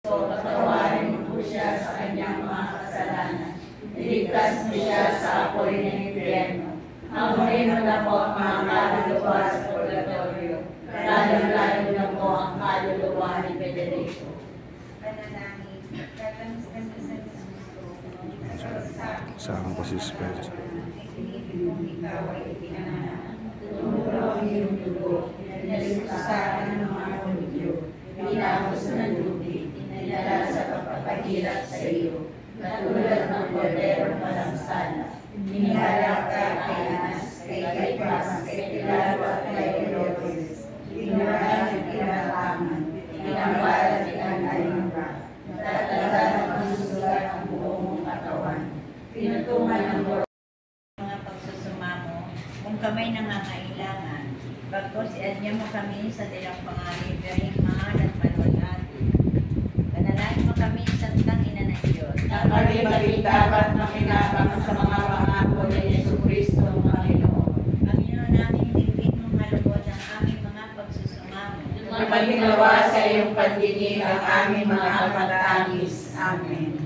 So, patawarin mo po siya sa kanyang mga kasalanan. Iligtas mo siya sa apoy ng impyerno. Hamunin mo na po ang mga kaluluwa sa purgatorio. Lalo-lalo na po ang kaluluwa ni Federico. Panalangin, katamis ka sa Kristo. Saan ko si Spence? Itinipin kong ikaw ay itinanganak. Tumuro ang iyong dugo, nalisasakan ng mga Hudyo, pinahos ng lubi, inilala sa pagpapahirap sa iyo, katulad ng korderong walang sala. Inihalak ka kay Anas, kay Caiphas, kay Pilato at kay Herodes. Tinuraan at tinataman, tinambal at tinanayura. Natatagan at masusulat ang buong mong katawan. Pinutungan ng Mga pagsusumamo, kung kamay nangangailangan, bagkos iadya mo kami sa dilang pangalit, gayang mahal at maluwalhati. Panalangin mo kami, Santang Ina ng Diyos, na kami maging dapat makinabang sa mga pangako ni Jesucristo ang Panginoon. Panginoon namin, higit mong malubos ang aming mga pagsusumamo. Maginawa sa iyong pandinig ang aming mga kapatangis. Amen.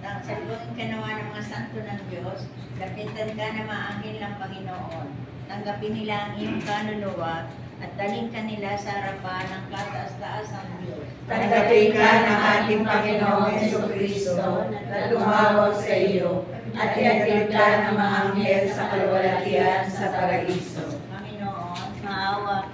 Nang saluhin ka nawa ng mga santo ng Diyos, lapitan ka na maangkin ng Panginoon. Tanggapin nila ang iyong kaluluwa at dalhin ka nila sa harapan ng kataas-taasang Diyos. Tanggapin ka ng ating Panginoong Jesucristo na tumawag sa iyo at ihatid ka ng mga anghel sa kaluwalhatian sa paraiso. Panginoon, maawa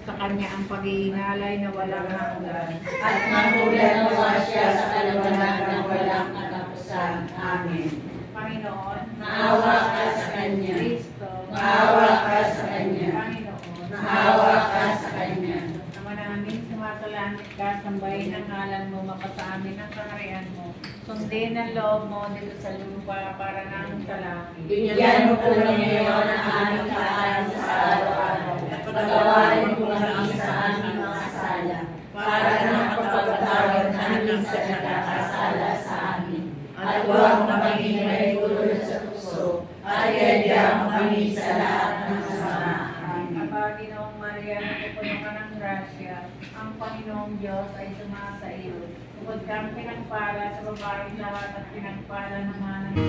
sa kanya ang pag-iingalay na walang hanggan. At magmulanawa siya sa kaliwanag ng walang katapusan. Amen. Panginoon, Maawa ka sa Kanya. Kristo, Maawa ka sa Kanya. Panginoon, Maawa ka sa Kanya. naman namin sumasalangit ka, sambahin ang ngalan mo, mapasaamin ang kaharian mo. Sundin ang loob mo dito sa lupa para namin sa langit. Bigyan mo po ngayon ang aming kain sa araw-araw. Patawarin mo kami sa aming mga sala, para na mapagpatawad namin sa nagkakasala sa amin. At huwag mo kami may tulad sa puso, at iadya mo kami sa lahat ng masama. Amen. Panginoong Maria, napupuno ka ng grasya, ang Panginoong Diyos ay sumasa iyo. Bukod kang pinagpala sa babaeng lahat at pinagpala naman ng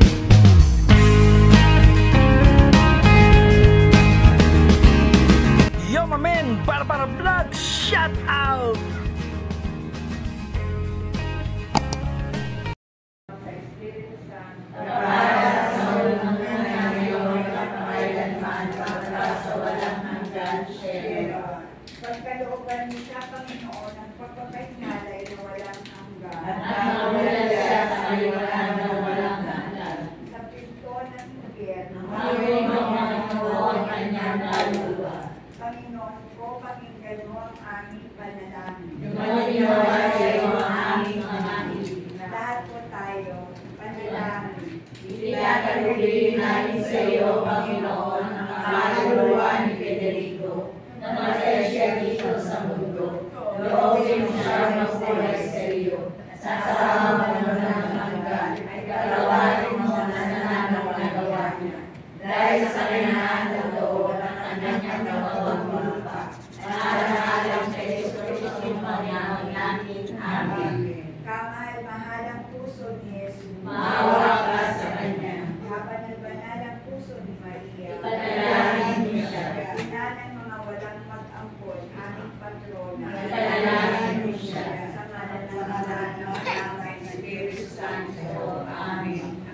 Yo, my man! Para vlog! Shout out! sa Espiritu Santo. Para sa unang ngayon at kailanman, para sa walang hanggan. Amen. Pagkalooban niya sa Panginoon ang pagpapahingala na walang hanggan. At nawalan siya sa kaliwanag ng walang hanggan. Sa pinto ng impyerno, Hawin mo ang kanyang kaluluwa. Panginoon ko, pakinggan mo ang aming panalangin. Maginawa sa iyo ang aming pangangin. Lahat po tayo, panalangin. Ipinakalugin namin sa iyo, Panginoon, ang kaluluwa ni Federico, na masaya siya dito sa mundo. Loobin mo siyang magpulay sa iyo. Sasama mo ng hanggan, ay kalawarin mo na nananagawa niya. Dahil sa kanyang totoo ng kanyang pagpapagmulupa, alang-alang sa Jesucristo Panginoon namin. Amen. Kamahal-mahalang puso ni Jesus. Maawa ka sa kanya. Kabanal-banalang puso ni Maria. Ipanalangin mo siya. Ina ng mga walang mag-ampon, aming patrona. Ipanalangin mo siya. Sa ngalan ng Ama, ng Anak, ng Espiritu Santo. Amen.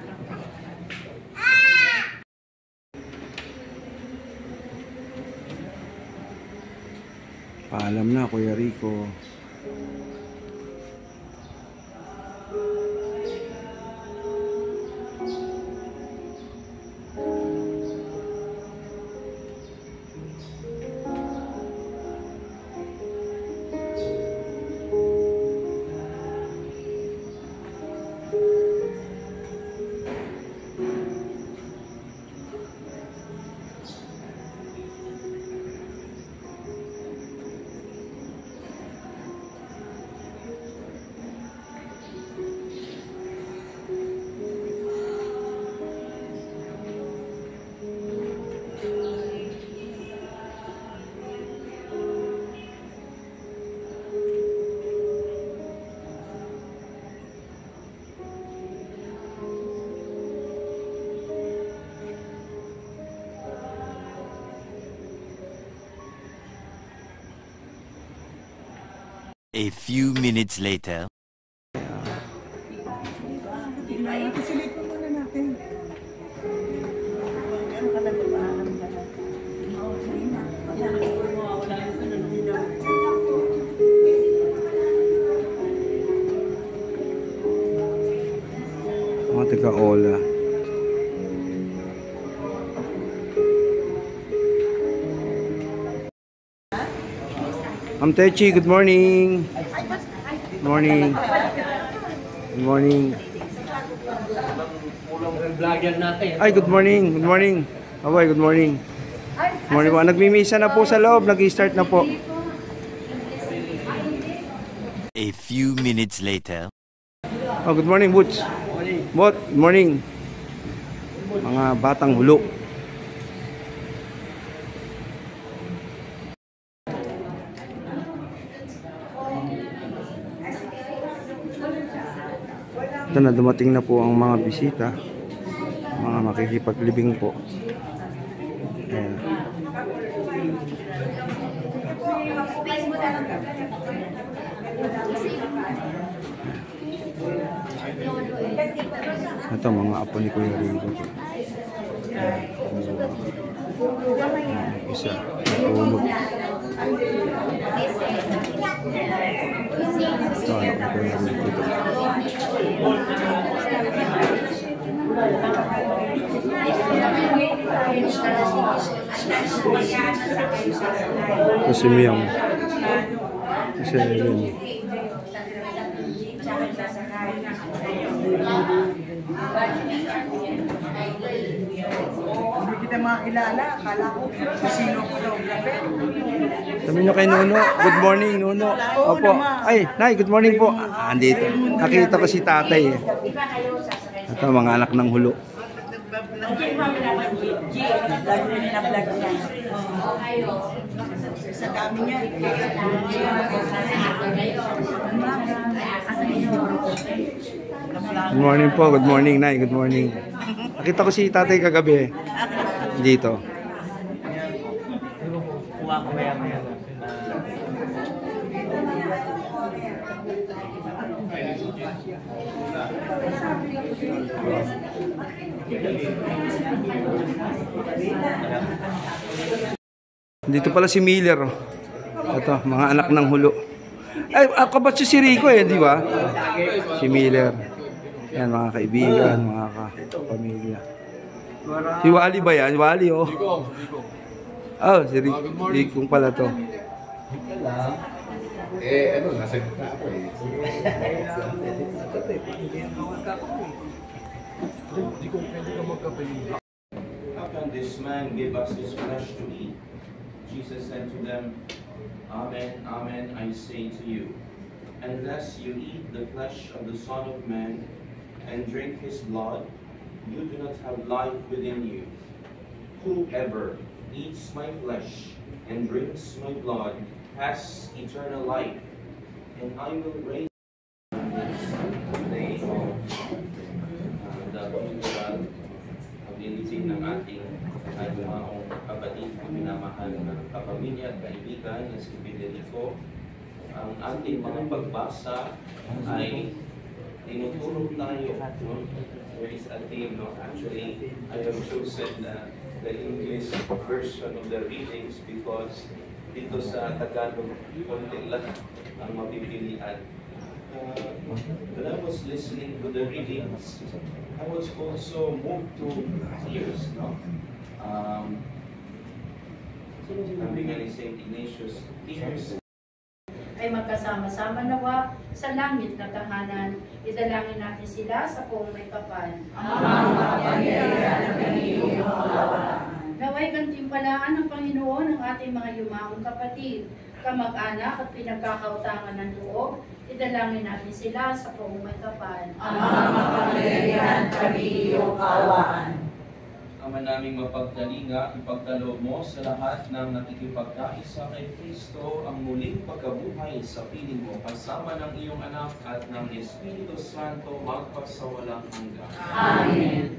Paalam na, Kuya Rico. A few minutes later. Mga taga-Ola. Ma'am Techi, good morning. Good morning. Good morning. Ay, good morning. Good morning. Abay, good morning. Good morning po. Nagmimisa na po sa loob. Nag-start na po. A few minutes later. Oh, good morning, Boots. Bot, good morning. Mga batang hulo. Ito na, dumating na po ang mga bisita. Mga makikipaglibing po. Ayan. Ito, mga apo ni Kuya Rico. Isa, tulog. Ito, anak ni Kuya Rico ito. Ito si Miyang. Si Ellen. Hindi kita makilala, akala ko sino ko daw. Sabi nyo kay Nuno, good morning Nuno. Opo. Ay, Nay, good morning po. Andito. Nakita ko si tatay eh. Ito, mga anak ng hulo. Sa dami niya. Good morning po, good morning Nay, good morning. Nakita ko si tatay kagabi. Dito. Dito pala si Miller. Ito, mga anak ng hulo. Ay, kabatch si Rico eh, di ba? Si Miller. Yan, mga kaibigan, mga kapamilya. Si Wally ba yan? Wally, oh. Oh, si Rico pala to. Ano, nasa gitna ako eh. How can this man give us his flesh to eat? Jesus said to them, Amen, amen, I say to you, unless you eat the flesh of the Son of Man and drink his blood, you do not have life within you. Whoever eats my flesh and drinks my blood has eternal life, and I will raise the cultural ability ng ating maong kapatid, minamahal na kapamilya at kaibigan na si Federico. Ang ating mga pagbasa ay tinuturo tayo. There is a theme, no? Actually, I have chosen the English version of the readings because dito sa Tagalog, konti lang ang mapipilian. When I was listening to the readings, I was also moved to tears, no? Sabi nga ni St. Ignatius, tears ay magkasama-sama nawa sa langit na tahanan. Idalangin natin sila sa buong may kapal. Naway gantimpalaan ng Panginoon ang ating mga yumaong kapatid, kamag-anak at pinagkakautangan ng loob. Idalangin natin sila sa buong may kapal. Ama naming mapagdalinga, ipagkaloob mo sa lahat ng nakikipagkaisa kay Kristo ang muling pagkabuhay sa piling mo, kasama ng iyong anak at ng Espiritu Santo magpasawalang hanggan. Amen.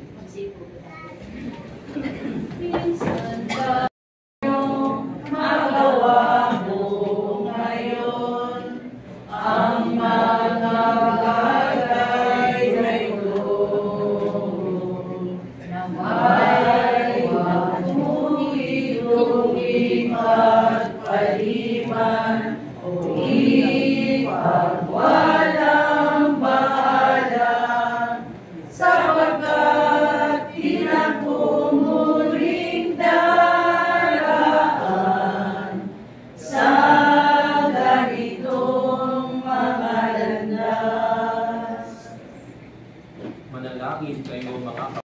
Minsan tayo magawa mo ngayon manalangin kayo mga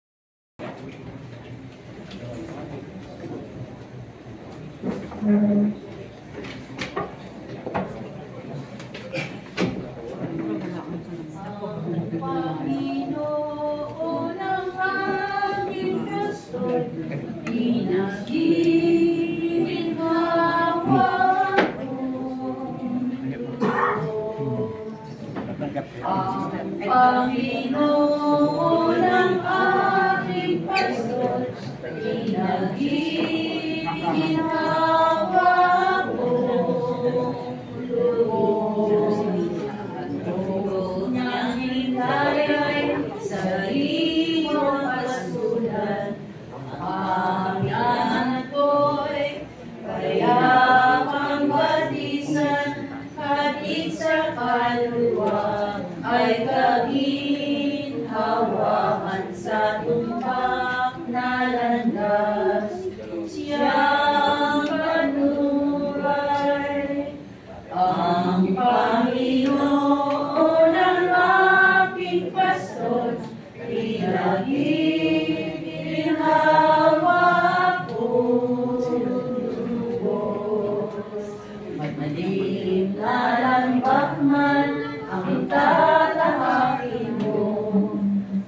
Panginoon ang aking pastor, pinaginhawa ko. Ang Panginoon ang aking pastor, pinaginhawa ko. Sa iyong pasulan, ang anak ko'y kayapang batisan, hatid sa kaluluwa ay kaginhawahan sa tumpak na landas. Siyang panuray, ang Panginoon ang aking pastor, pinaginhawa ko. Madilim na lambak man ang tatahakin mo,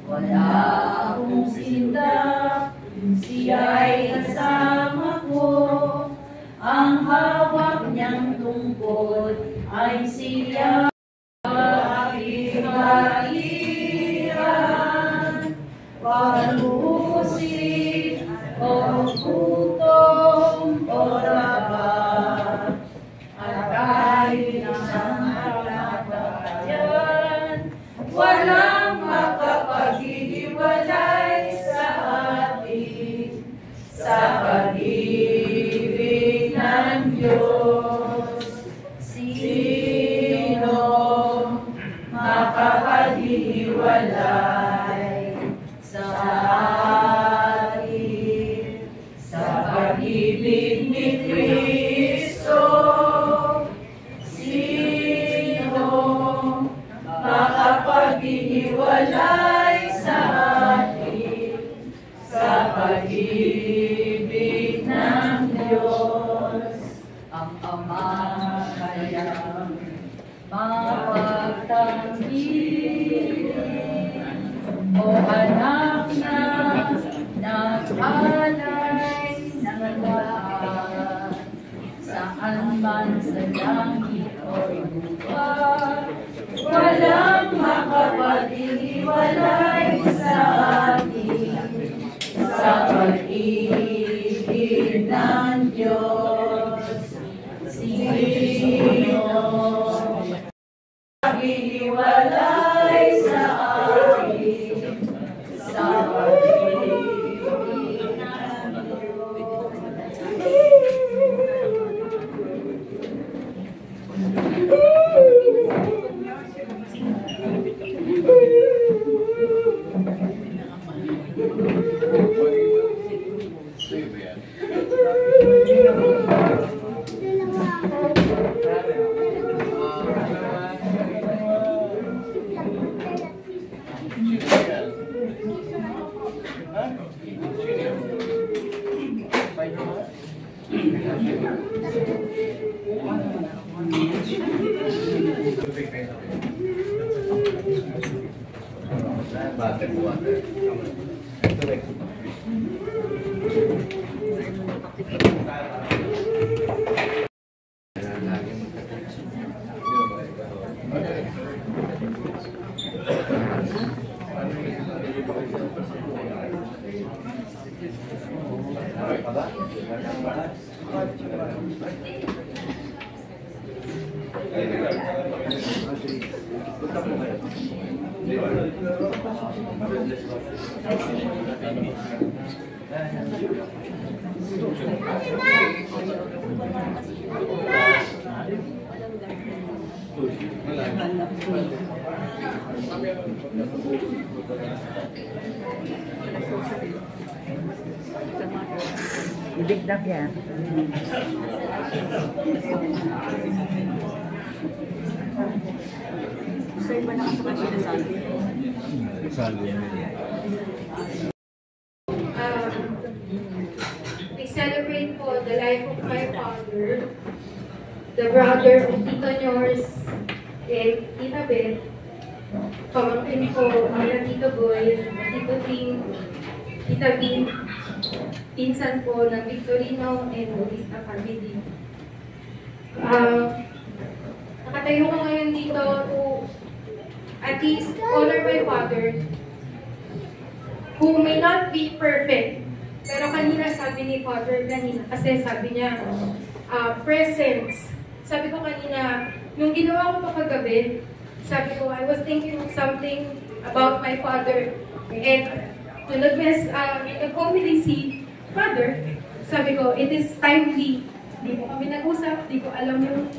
wala akong sinta, siya'y kasama ko. Ang hawak niyang tungkol ay siya. Panusin o gutom o labat, at kahit ang kalagayan, walang makapaghihiwalay sa atin sa pag-ibig ng Diyos. Sino makapaghihiwalay sa atin sa pag-ibig ni Kristo? Sino makapaghihiwalay sa atin sa pag-ibig ng Diyos? Ang Ama kayang mapagtanggil, o anak na nag-alay ng lahat, saan man sa langit o lupa, walang makapaghihiwalay sa atin sa pag-ibig ng Diyos. Sino makapaghihiwalay sa atin sa pag-ibig ng Ibigdak yan. Sa'yo ba nakasama siya sa salvi? Salvi. We celebrate po the life of my father, the brother of Tita Nors and Tita Beth, pamangkin ko, nila Tito Boy, Tito Ting, Tita Bin, pinsan po ng Victorino and Bautista family. Nakatayo ko ngayon dito to at least honor my father, who may not be perfect. Pero kanina sabi ni Father kanina, kasi sabi niya, presence. Sabi ko kanina, nung ginawa ko ito kagabi, sabi ko, I was thinking of something about my father. And nung nag-homily si Father, sabi ko, it is timely. Hindi ko kami nag-usap, hindi ko alam yung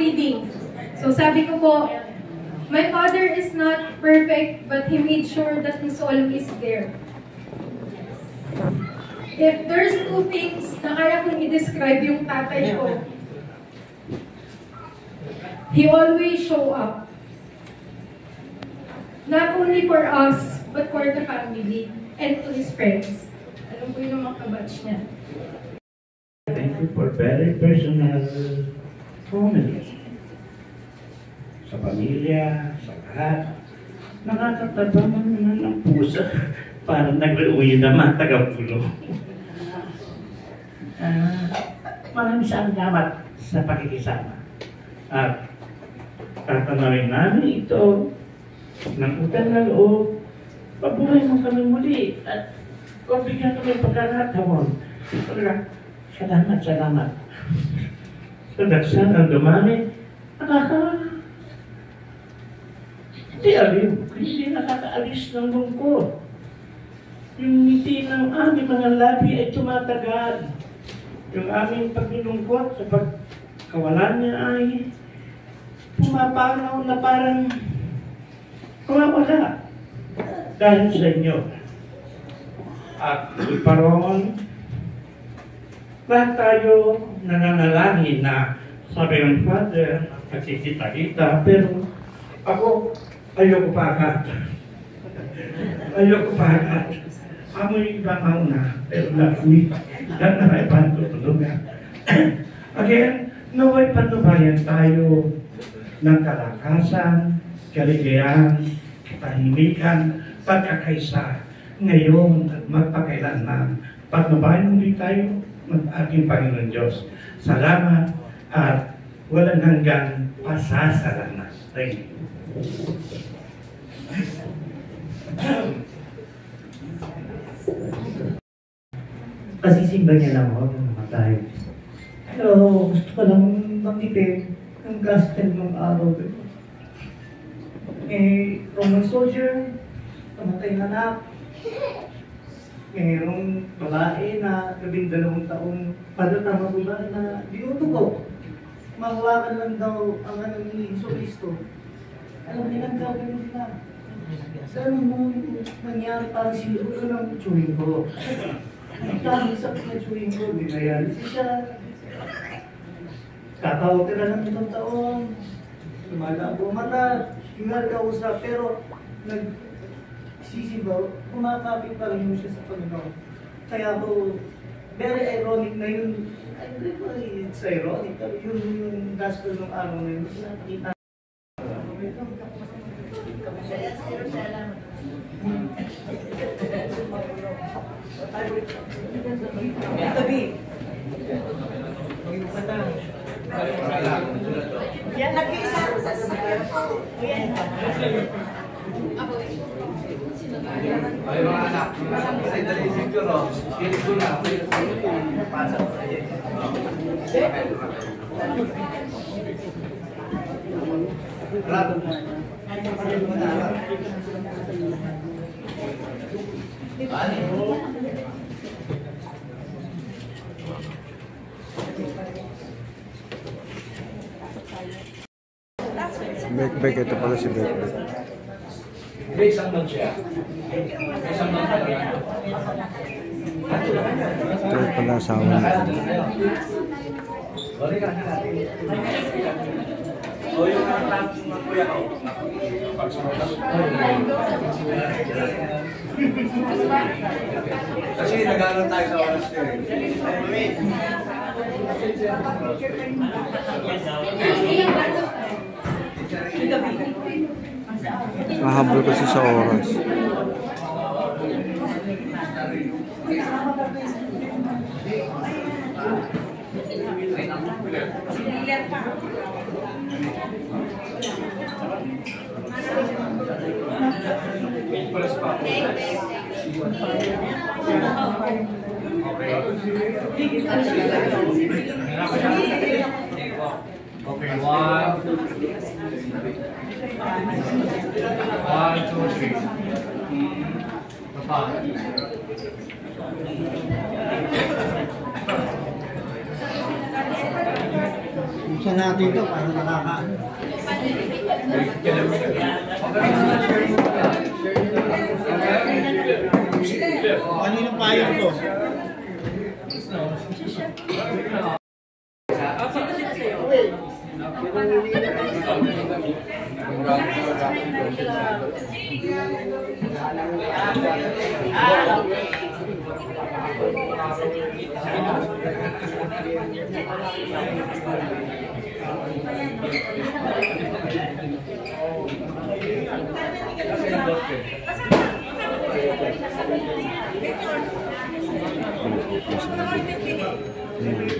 reading. So sabi ko po, my father is not perfect, but he made sure that his soul is there. If there's two things na kaya kong i-describe yung tatay ko, he always show up. Not only for us, but for the family and to his friends. Alam ko yung mga kabatch niya. Thank you for very personal comments. Sa pamilya, sa lahat. Nakakataba naman ng puso. Parang nag-uwi naman, taga-pulo. Maraming salamat sa pakikisama. At tatanawin namin ito ng utang na loob. Pabuhay mo kami muli at bigyan kami pagkakataon. Salamat. Sa daksan ang dumami, hindi nakakaalis ng lungkot. Yung ngiti ng aming mga labi ay tumatagal. Yung aming paglulungkot sa pagkawalan niya ay pumapanaw na parang kumawala dahil sa inyo. At iparoon, lahat tayo nananalangin na sabi ng Father, nagkikita-kita, pero ako, ayoko pa agad. Amoy iba mauna, pero lakoy, dahil na may pantutulungan. Again, naway patubayan tayo ng kalakasan, kaligayahan, katahimikan, pagkakaisa, ngayon at magpakailanman. Patubayan muli tayo ng ating Panginoon Diyos. Salamat at walang hanggang pasasalamat. Thank you. Pasisimba niya lang ako nung namatay. Pero gusto ko lang makitip ng gospel ng araw. Roman soldier, namatay na anak. Mayroong babae na 12 taong padatama ba na diuto ko. Mahawakan lang daw ang ni Jesucristo. Alam nilang gagawin nila. Ganun mo nangyari parang sinuto ng chewing ko. Nagkakisap na chewing ko, binayalis siya. Kakauti na lang itong taon. Lumalabo mata, hingal kausap, pero nagsisibaw, kumakapit pa rin siya sa Panginoon. Kaya po, very ironic na yun. It's ironic, yun yung gospel ng araw na yun. Nakita. Yan, nag-iisa ko sa sasakyan ko. Yan. Ay, mga anak. Kasi dali siguro. Pilit ko na. Pasok ko na yan. Rado. Bekbek, ito pala si Bekbek. May isang man siya. Isang man siya. Ito pala asawa niya. Kasi nag-aaral tayo sa oras ko eh. Mahabol kasi sa oras. Okay, 1, 2, 3. Isa natin ito para nakakaano. Kaninong payong to?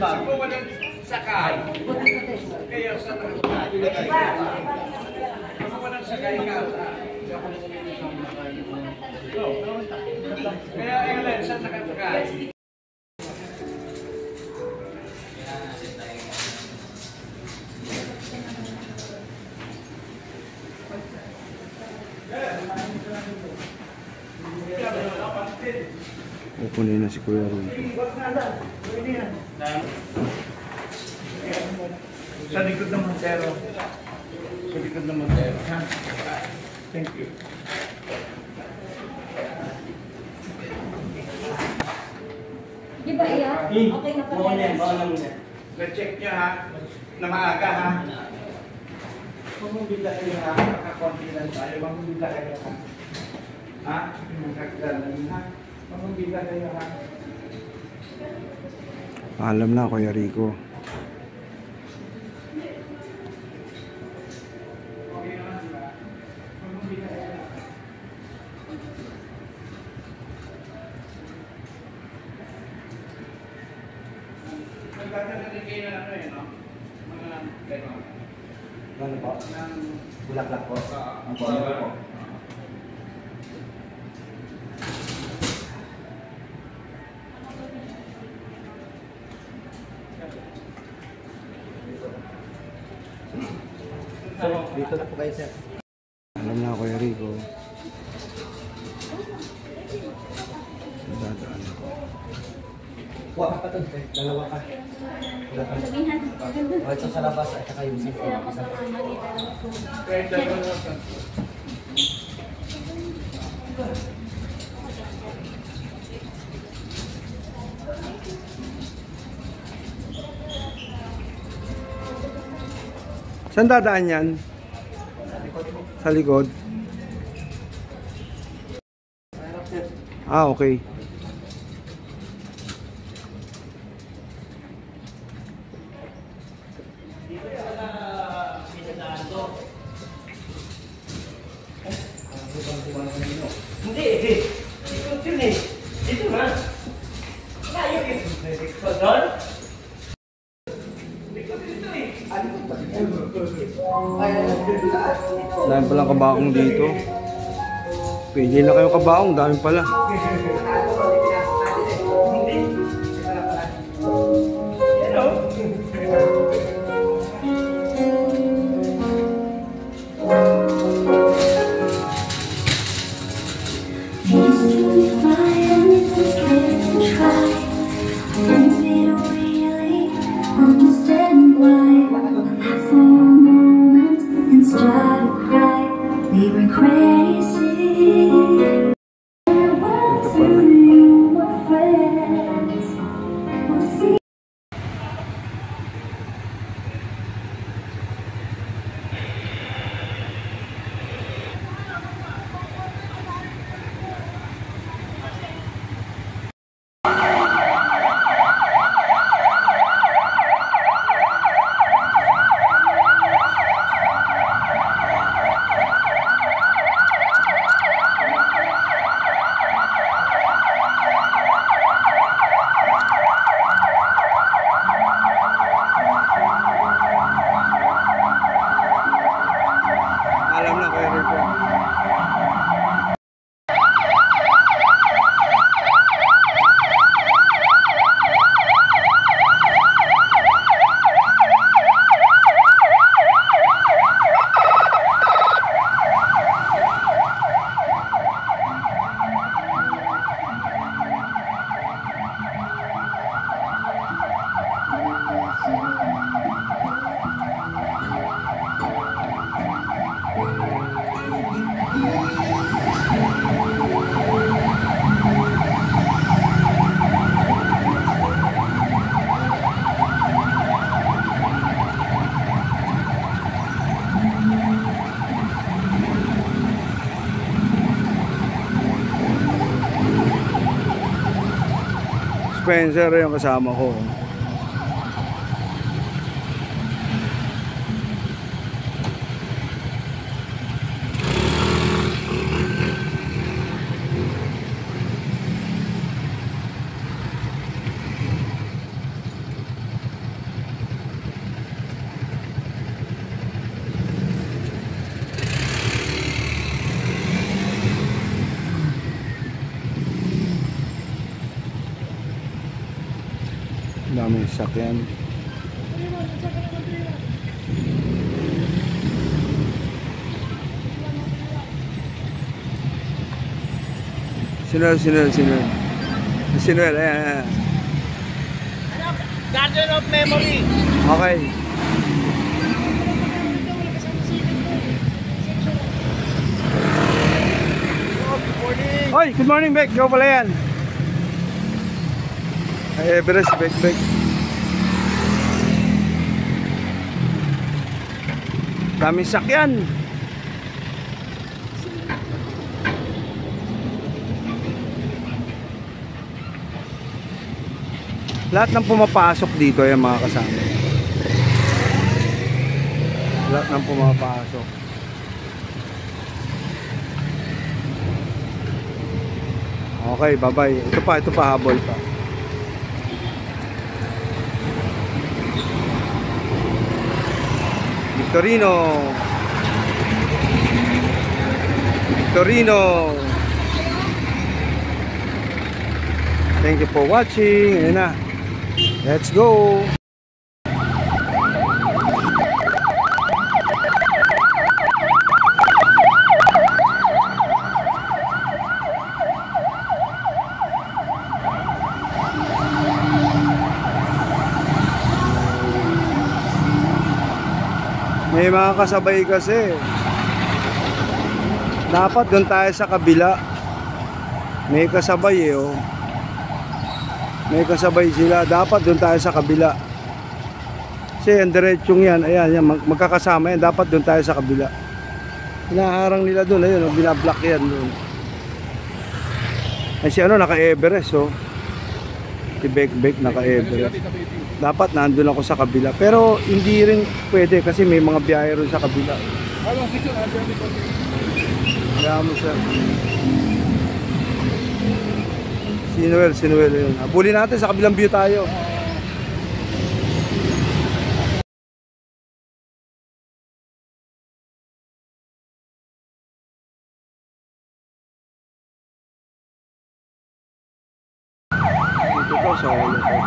Ako walang sakay. Kaya sa ako walang sakay ka. Kaya ayun, saan nakasakay? Kukunin na si Kuya Ron. Sa likod ng Montero. Sa likod ng Montero. Thank you. Di ba iyak? Okay na pala. Na-check niya ha. Na maaga ha. Pumubila kayo ha. Nakakonti lang tayo. Pumubila kayo ha. Ha? Magkakagalan ha. Pumubila kayo ha. Paalam na, Kuya Rico. Ano po? Bulaklak po. Ang po. Dito na po kayo, sir. Alam na, Kuya Rico. Dadaan ako. Kuha ka pa to, sir. Dalawa ka. Sabihan. O, ito sa labas at saka yung safety. Saan dadaan yan? Sa likod. Ah, okay. Hindi eh. Ikot yun eh. Dito na. Layo yun. Ikot doon. Ikot dito eh. Dami palang kabaong dito. Pwede na kayong kabaong, dami pala. We were crazy. Spencer yung kasama ko. Daming sakyan. Sinuel, ayan. Garden of Memory. Okay. Hoy, good morning, Beck. Ikaw pala yan. Ay, Everest, Beck. Daming sakyan. Lahat ng pumapasok dito ay mga kasama. Lahat ng pumapasok. Okay, bye-bye. Ito pa, habol pa. Victorino. Thank you for watching. Ayan na. Let's go. May mga kasabay kasi. Dapat doon tayo sa kabila. May kasabay oh. May kasabay sila. Dapat doon tayo sa kabila. Kasi ang diretsong yan. Ayan, magkakasama yan. Dapat doon tayo sa kabila. Hinaharang nila doon. Ayun, binablock yan doon. Ay si ano, naka-Everest oh. Si Beck naka-Everest. Dapat nandun ako sa kabila. Pero hindi rin pwede kasi may mga biyahe rin sa kabila. Kaya mo siya. Sinuel yun. Habulin natin sa kabilang view tayo. Dito ko sa ulo ko.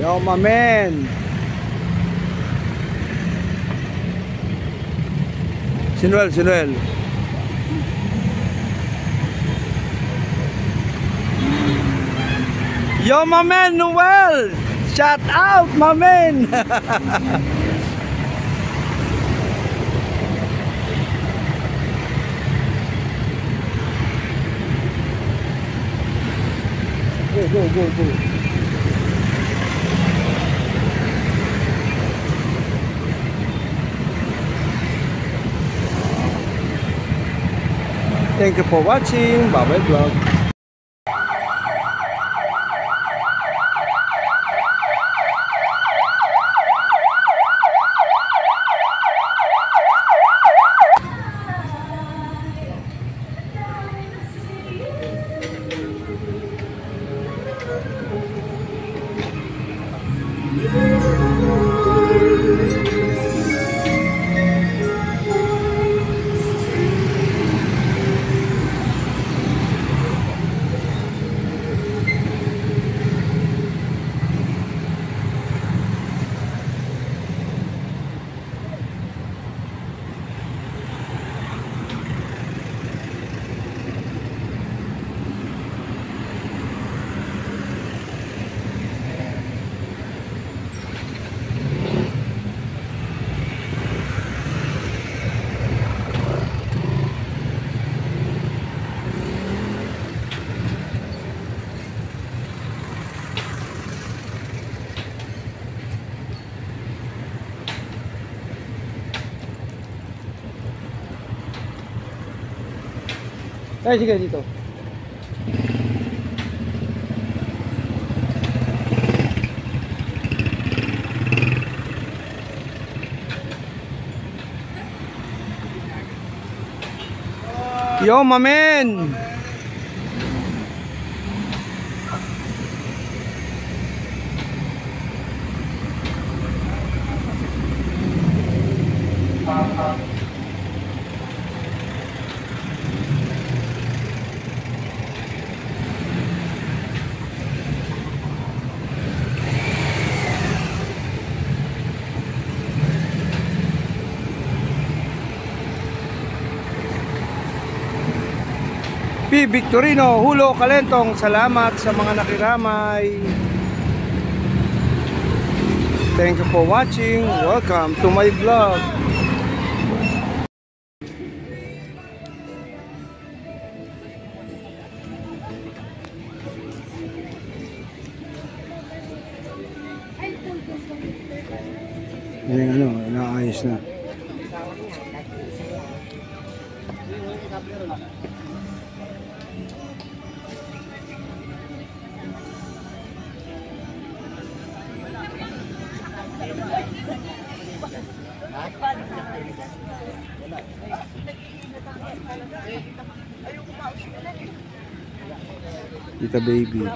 Yo, my man. Sinuel. Yo, my man, Noel. Shout out, my man. Go. Thank you for watching. Bye-bye vlog. Ay, sige dito. Yo, mamen. P. Victorino, Hulo, Kalentong, salamat sa mga nakiramay. Thank you for watching. Welcome to my vlog. Yan inaayos na. Tita baby.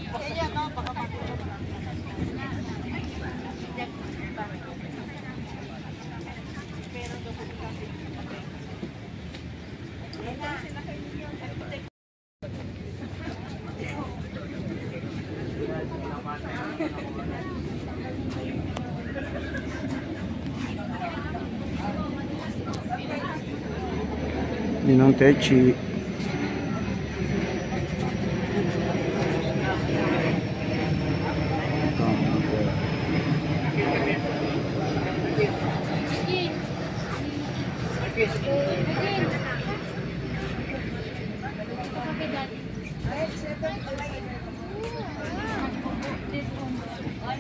Ninong Techi.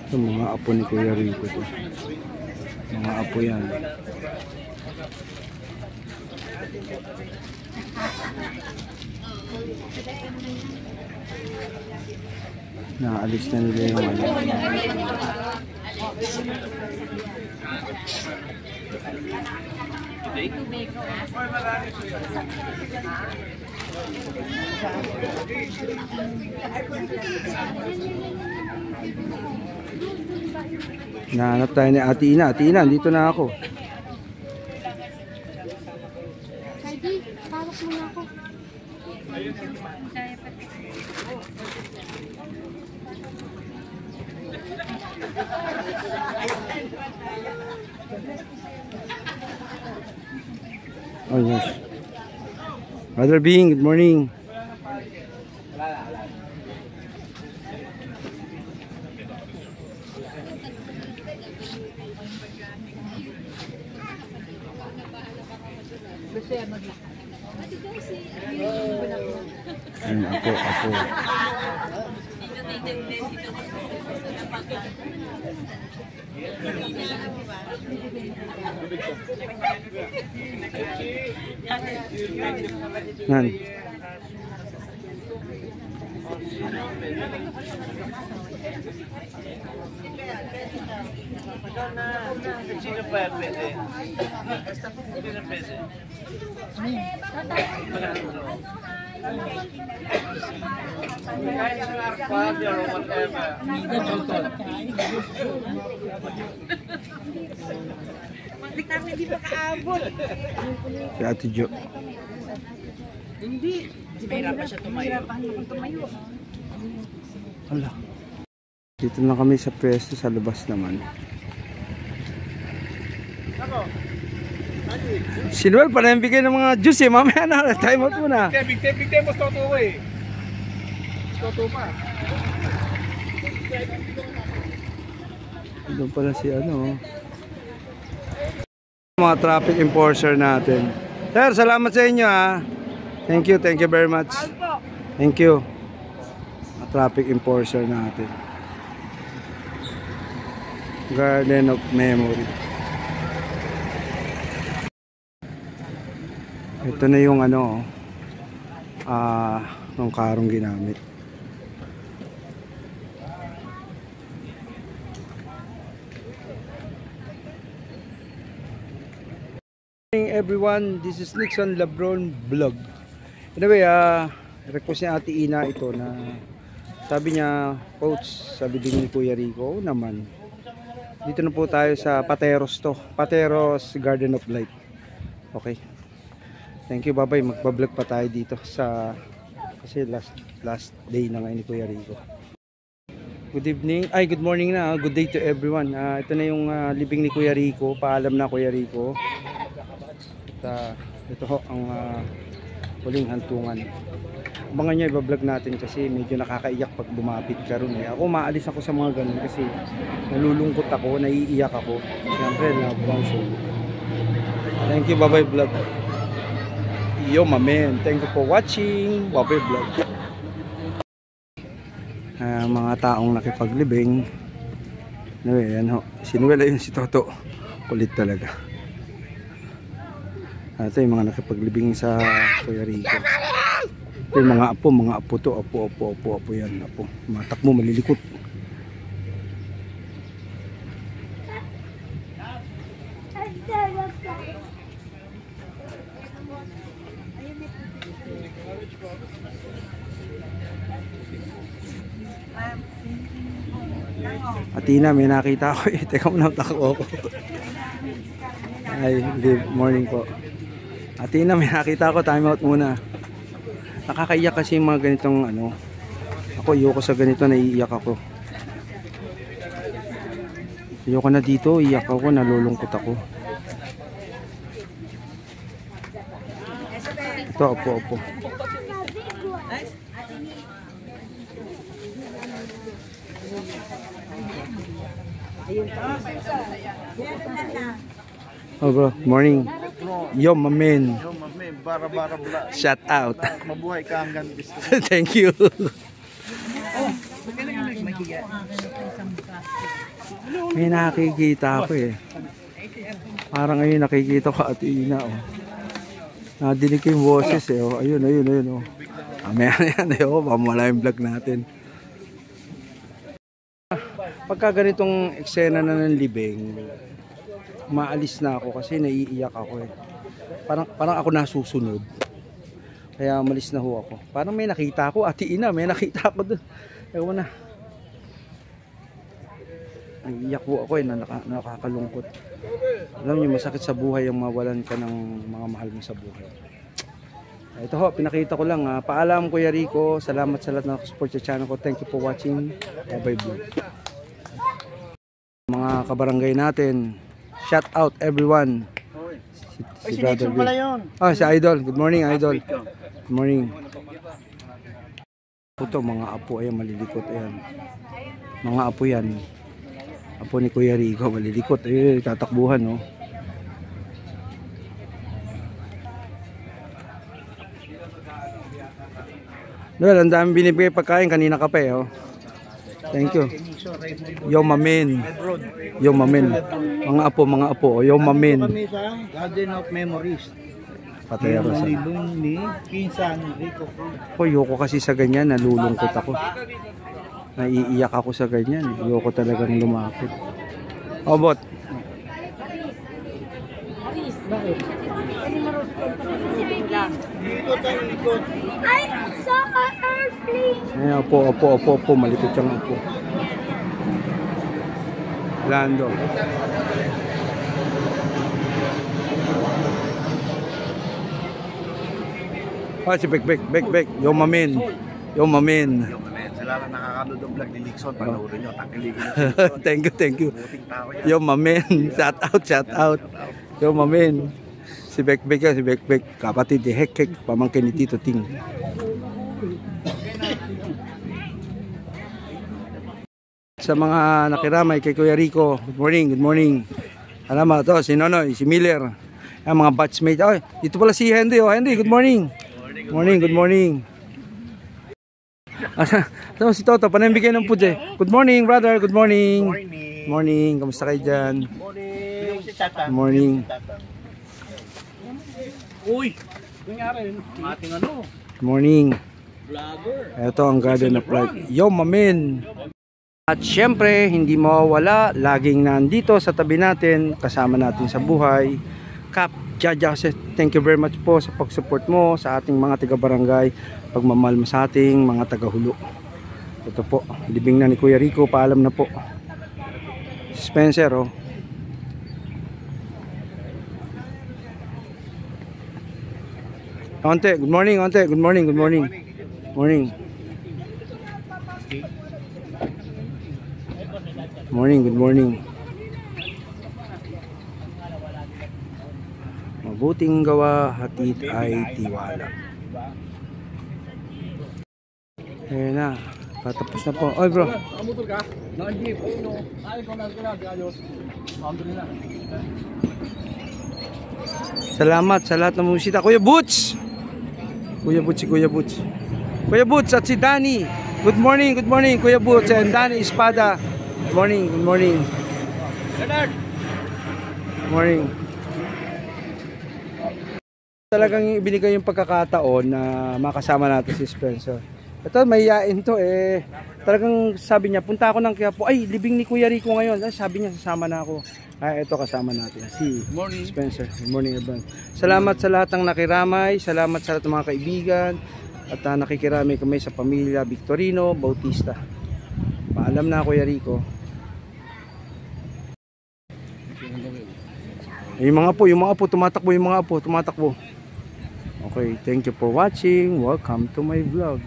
Ito mga apo ni Kuya Rico to. Mga apo yan. Naalis na nila yung ano. Nahanap tayo ni Ate Ina. Ate Ina, dito na ako. Heidi, tawag mo na ako. Oh yes. Brother Bing, good morning. Ako. Nan. Sino pa pwede? Sino pwede? Kahit sa arpagyo or whatever. Hindi kami hindi makaabot. Si Ate Jo. Hindi. Mahirapan siya tumayo. Hala. Dito na kami sa pwesto sa labas naman. Si Noel pa rin bigay ng mga juice eh. Mamaya na, time out muna. Big time mo sa tuwa eh. Toto pa. Doon pala si ano. Mga traffic enforcer natin. Sir, salamat sa inyo ha. Thank you very much. Thank you. Mga traffic enforcer natin. Garden of Memory. Ito na yung ano, ng karong ginamit. Good morning everyone, this is Nixon Labron Vlog. Anyway, request ni Ate Ina ito na sabi niya, coach, sa libing ni Kuya Rico naman. Dito na po tayo sa Pateros to. Pateros Garden of Light. Okay. Thank you, bye-bye. Magpa-vlog pa tayo dito sa kasi last day na ngayon ni Kuya Rico. Good evening. Ay, good morning na. Good day to everyone. Ito na yung libing ni Kuya Rico. Paalam na Kuya Rico. At ito ho ang huling hantungan. Abangan nyo, iba-vlog natin kasi medyo nakakaiyak pag bumapit ka ron eh. Ako maalis ako sa mga ganun kasi nalulungkot ako, naiiyak ako. Siyempre, love one show. Thank you, bye-bye vlog. Yo, my man. Thank you for watching. Bye-bye vlog. Mga taong nakipaglibing. Anyway, yan ho. Sinuwela yun si Toto. Kulit talaga. Ito yung mga nakipaglibing sa Kuya Rico. Ito yung mga apo to. Apo yan. Apo. Matak mo, malilikot. Atina, may nakita ako eh. Teka muna, tako ako. Ay, good morning po. Atina, may nakita ako. Time out muna. Nakakaiyak kasi yung mga ganitong ano. Ako, ayoko sa ganito, naiiyak ako. Ayoko na dito, iyak ako, nalulungkot ako. Ito, opo. Oh bro, morning. Yo, my man. Bara bla. Shout out. Mabuhay ka hanggang gusto. Thank you. May nakikita ako eh. Parang ngayon nakikita ko Ate Ina oh. Nadinig ko yung boses eh oh. Ayun oh. Mamaya yan eh oh. Pamala yung vlog natin. Pagka ganitong eksena na ng libing, maalis na ako kasi naiiyak ako eh. Parang ako nasusunod. Kaya malis na ho ako. Parang may nakita ako, Ate Ina, may nakita ako doon. Ewan na. Naiiyak po ako eh, nakakalungkot. Alam niyo, masakit sa buhay yung mawalan ka ng mga mahal mo sa buhay. Ito ho, pinakita ko lang. Paalam Kuya Rico, salamat sa lahat na support sa channel ko. Thank you for watching. Bye-bye vlog. Mga kabarangay natin, shout out everyone. Si Brother pala yun. Si Idol. Good morning, Idol. Good morning. Ito, mga apo ayan, malilikot ayan. Mga apo yan. Apo ni Kuya Rico, malilikot. Ay, tatakbuhan, no. Well, ang dami binibigay pagkain. Kanina ka pa eh, oh. Thank you. Yo, mamin. Yo, mamin. Mga apo. Yo, mamin. Kami sa Garden of Memories. Patero sa... ni Pinsan Rico. Ayoko kasi sa ganyan, nalulungkot ako. Naiiyak ako sa ganyan. Ayoko talagang lumapit. Bot. Bakit? I saw an airplane. Ay, opo. Malipit siyang opo. Lando. Si Bek. Yo mamin. Salamat nakakanood ng vlog ni Lixon. Panoorin nyo, tangkiligin nyo. Thank you. Yo mamin. Shout out. Yo mamin. Si Bek. Kapatid ni Hek. Pamangkin ni Tito Ting. Sa mga nakiramay kay Kuya Rico, good morning. Salamat to, si Nonoy, si Miller. Ang mga batchmate. Oh, dito pala si Henry. Henry, good morning. Good morning. Ito si Toto, panambigay ng pudje. Good morning, brother. Good morning. Kamusta kayo dyan? Good morning. Uy, nangyari. Ating ano? Good morning. Vlogger. Ito ang Garden of Life. Yo, mamin. At syempre, hindi mawawala, laging nandito sa tabi natin, kasama natin sa buhay, Kap Jaja. Thank you very much po sa pag-support mo sa ating mga taga-barangay, pagmamahal mo sa ating mga taga-hulo. Ito po, libing na ni Kuya Rico, paalam na po. Spencer, oh. Onte, good morning. Good morning. Mabuting gawa, hatid ay tiwala. Ayan na, patapos na po. Oy bro. Salamat sa lahat ng musita. Kuya Butch at si Danny. Good morning Kuya Butch and Danny Espada. Good morning. Talagang ibinigay yung pagkakataon na makasama natin si Spencer. Ito, mahihain to eh. Talagang sabi niya, punta ako ng Quiapo. Ay, libing ni Kuya Rico ngayon. Sabi niya, sasama na ako. Ay, ito kasama natin. Si Spencer. Good morning everyone. Salamat sa lahat ng nakiramay. Salamat sa lahat ng mga kaibigan. At nakikiramay kami sa pamilya Victorino Bautista. Paalam na Kuya Rico. Yung mga apo, tumatakbo. Okay, thank you for watching. Welcome to my vlog.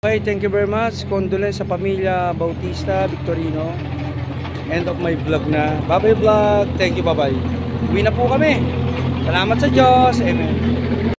Okay, thank you very much. Condolence sa pamilya Bautista, Victorino. End of my vlog na. Bye-bye vlog. Thank you, bye-bye. Uwi na po kami. Salamat sa Diyos. Amen.